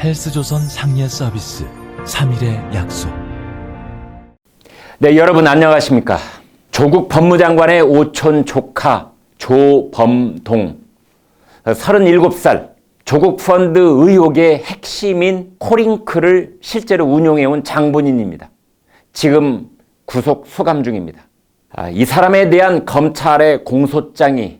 헬스조선 상례 서비스 3일의 약속. 네, 여러분 안녕하십니까? 조국 법무장관의 오촌 조카 조범동, 37살, 조국 펀드 의혹의 핵심인 코링크를 실제로 운용해온 장본인입니다. 지금 구속 수감 중입니다. 이 사람에 대한 검찰의 공소장이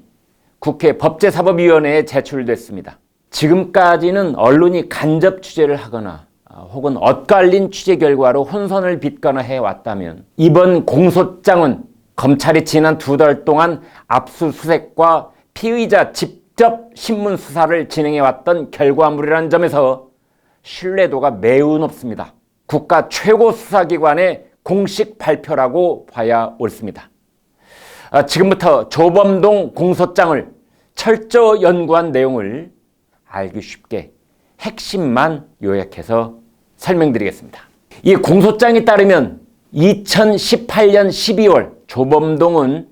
국회 법제사법위원회에 제출됐습니다. 지금까지는 언론이 간접 취재를 하거나 혹은 엇갈린 취재 결과로 혼선을 빚거나 해왔다면, 이번 공소장은 검찰이 지난 2달 동안 압수수색과 피의자 직접 신문 수사를 진행해왔던 결과물이라는 점에서 신뢰도가 매우 높습니다. 국가 최고 수사기관의 공식 발표라고 봐야 옳습니다. 지금부터 조범동 공소장을 철저 연구한 내용을 알기 쉽게 핵심만 요약해서 설명드리겠습니다. 이 공소장에 따르면 2018년 12월 조범동은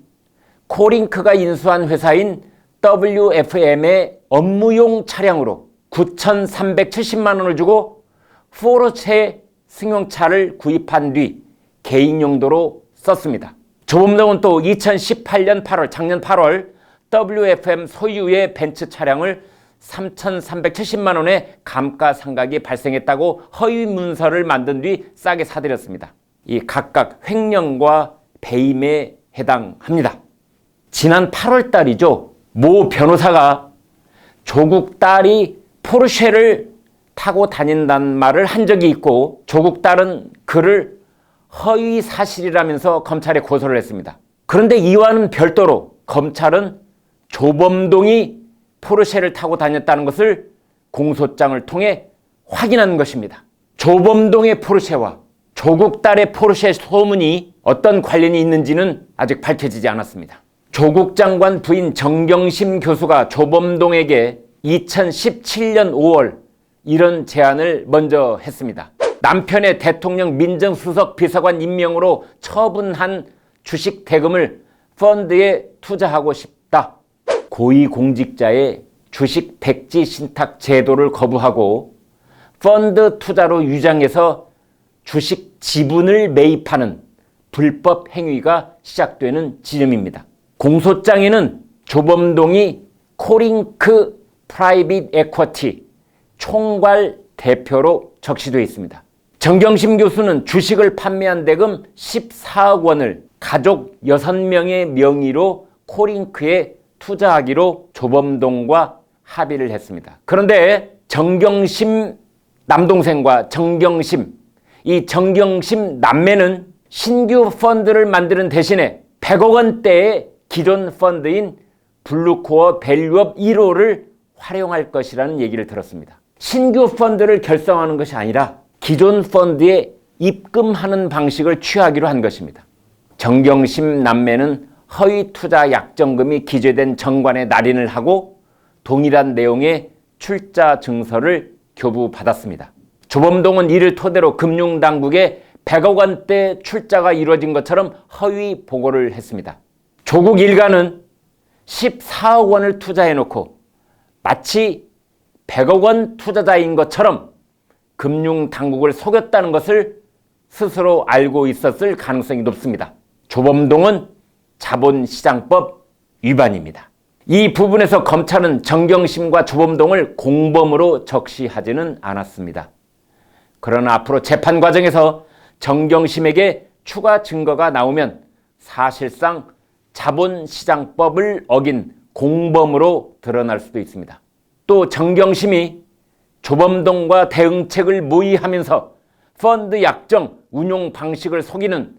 코링크가 인수한 회사인 WFM의 업무용 차량으로 9,370만 원을 주고 포르쉐 승용차를 구입한 뒤 개인 용도로 썼습니다. 조범동은 또 2018년 8월, 작년 8월 WFM 소유의 벤츠 차량을 3,370만 원의 감가상각이 발생했다고 허위 문서를 만든 뒤 싸게 사들였습니다. 이 각각 횡령과 배임에 해당합니다. 지난 8월 달이죠. 모 변호사가 조국 딸이 포르쉐를 타고 다닌다는 말을 한 적이 있고, 조국 딸은 그를 허위 사실이라면서 검찰에 고소를 했습니다. 그런데 이와는 별도로 검찰은 조범동이 포르쉐를 타고 다녔다는 것을 공소장을 통해 확인한 것입니다. 조범동의 포르쉐와 조국 딸의 포르쉐 소문이 어떤 관련이 있는지는 아직 밝혀지지 않았습니다. 조국 장관 부인 정경심 교수가 조범동에게 2017년 5월 이런 제안을 먼저 했습니다. 남편의 대통령 민정수석 비서관 임명으로 처분한 주식 대금을 펀드에 투자하고 싶다. 고위공직자의 주식 백지 신탁 제도를 거부하고 펀드 투자로 유장해서 주식 지분을 매입하는 불법 행위가 시작되는 지점입니다. 공소장에는 조범동이 코링크 프라이빗 에쿼티 총괄 대표로 적시되어 있습니다. 정경심 교수는 주식을 판매한 대금 14억 원을 가족 6명의 명의로 코링크에 투자하기로 조범동과 합의를 했습니다. 그런데 정경심 남동생과 이 정경심 남매는 신규 펀드를 만드는 대신에 100억 원대의 기존 펀드인 블루코어 밸류업 1호를 활용할 것이라는 얘기를 들었습니다. 신규 펀드를 결성하는 것이 아니라 기존 펀드에 입금하는 방식을 취하기로 한 것입니다. 정경심 남매는 허위 투자 약정금이 기재된 정관에 날인을 하고 동일한 내용의 출자 증서를 교부받았습니다. 조범동은 이를 토대로 금융당국에 100억 원대 출자가 이루어진 것처럼 허위 보고를 했습니다. 조국 일가는 14억 원을 투자해놓고 마치 100억 원 투자자인 것처럼 금융당국을 속였다는 것을 스스로 알고 있었을 가능성이 높습니다. 조범동은 자본시장법 위반입니다. 이 부분에서 검찰은 정경심과 조범동을 공범으로 적시하지는 않았습니다. 그러나 앞으로 재판 과정에서 정경심에게 추가 증거가 나오면 사실상 자본시장법을 어긴 공범으로 드러날 수도 있습니다. 또 정경심이 조범동과 대응책을 모의하면서 펀드 약정, 운용 방식을 속이는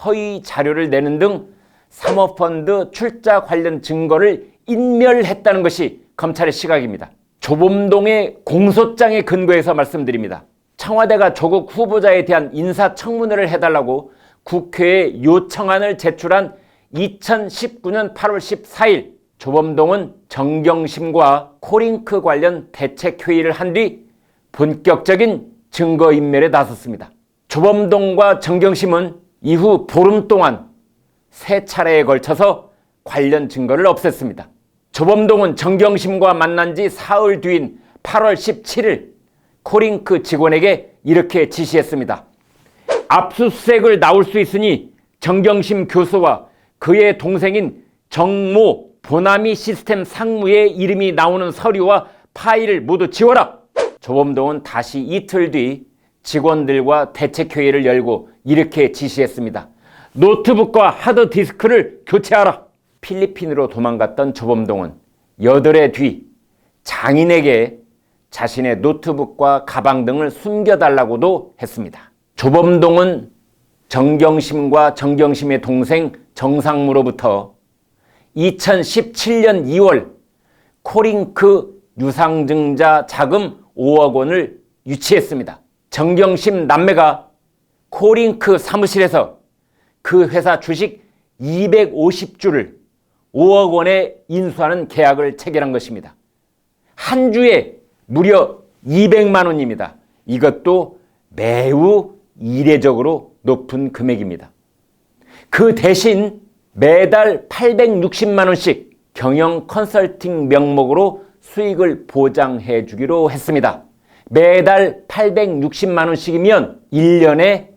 허위 자료를 내는 등 사모펀드 출자 관련 증거를 인멸했다는 것이 검찰의 시각입니다. 조범동의 공소장에 근거해서 말씀드립니다. 청와대가 조국 후보자에 대한 인사청문회를 해달라고 국회에 요청안을 제출한 2019년 8월 14일 조범동은 정경심과 코링크 관련 대책회의를 한 뒤 본격적인 증거인멸에 나섰습니다. 조범동과 정경심은 이후 보름 동안 3차례에 걸쳐서 관련 증거를 없앴습니다. 조범동은 정경심과 만난 지 사흘 뒤인 8월 17일 코링크 직원에게 이렇게 지시했습니다. 압수수색을 나올 수 있으니 정경심 교수와 그의 동생인 정모 보나미 시스템 상무의 이름이 나오는 서류와 파일을 모두 지워라. 조범동은 다시 이틀 뒤 직원들과 대책회의를 열고 이렇게 지시했습니다. 노트북과 하드디스크를 교체하라. 필리핀으로 도망갔던 조범동은 8해 뒤 장인에게 자신의 노트북과 가방 등을 숨겨달라고도 했습니다. 조범동은 정경심과 정경심의 동생 정상무로부터 2017년 2월 코링크 유상증자 자금 5억 원을 유치했습니다. 정경심 남매가 코링크 사무실에서 그 회사 주식 250주를 5억 원에 인수하는 계약을 체결한 것입니다. 한 주에 무려 200만 원입니다. 이것도 매우 이례적으로 높은 금액입니다. 그 대신 매달 860만 원씩 경영 컨설팅 명목으로 수익을 보장해 주기로 했습니다. 매달 860만 원씩이면 1년에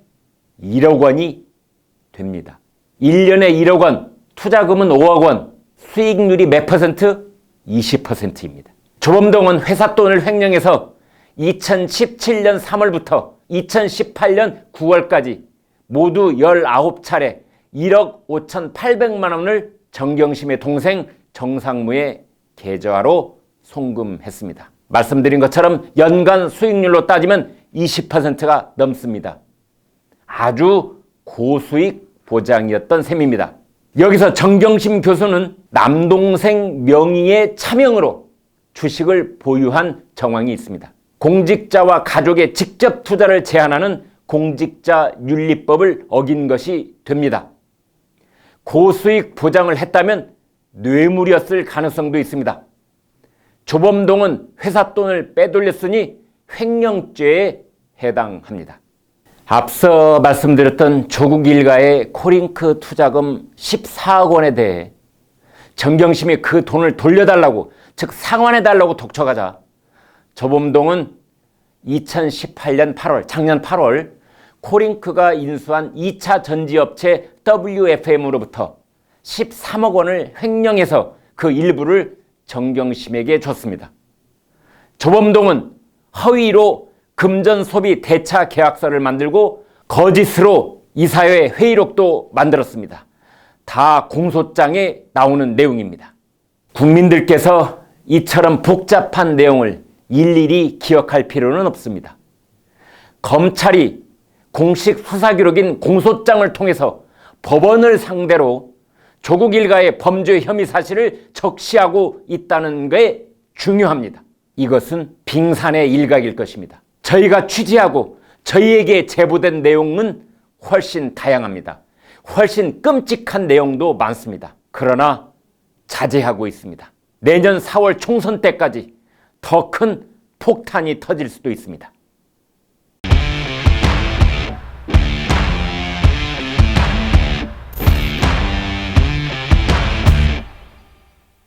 1억 원이 됩니다. 1년에 1억 원, 투자금은 5억 원, 수익률이 몇 퍼센트? 20%입니다. 조범동은 회사 돈을 횡령해서 2017년 3월부터 2018년 9월까지 모두 19차례 1억 5,800만 원을 정경심의 동생 정상무의 계좌로 송금했습니다. 말씀드린 것처럼 연간 수익률로 따지면 20%가 넘습니다. 아주 고수익 보장이었던 셈입니다. 여기서 정경심 교수는 남동생 명의의 차명으로 주식을 보유한 정황이 있습니다. 공직자와 가족의 직접 투자를 제한하는 공직자윤리법을 어긴 것이 됩니다. 고수익 보장을 했다면 뇌물이었을 가능성도 있습니다. 조범동은 회사 돈을 빼돌렸으니 횡령죄에 해당합니다. 앞서 말씀드렸던 조국 일가의 코링크 투자금 14억 원에 대해 정경심이 그 돈을 돌려달라고, 즉 상환해달라고 독촉하자 조범동은 2018년 8월, 작년 8월 코링크가 인수한 2차 전지업체 WFM으로부터 13억 원을 횡령해서 그 일부를 정경심에게 줬습니다. 조범동은 허위로 금전소비 대차 계약서를 만들고 거짓으로 이사회 회의록도 만들었습니다. 다 공소장에 나오는 내용입니다. 국민들께서 이처럼 복잡한 내용을 일일이 기억할 필요는 없습니다. 검찰이 공식 수사 기록인 공소장을 통해서 법원을 상대로 조국 일가의 범죄 혐의 사실을 적시하고 있다는 게 중요합니다. 이것은 빙산의 일각일 것입니다. 저희가 취재하고 저희에게 제보된 내용은 훨씬 다양합니다. 훨씬 끔찍한 내용도 많습니다. 그러나 자제하고 있습니다. 내년 4월 총선 때까지 더 큰 폭탄이 터질 수도 있습니다.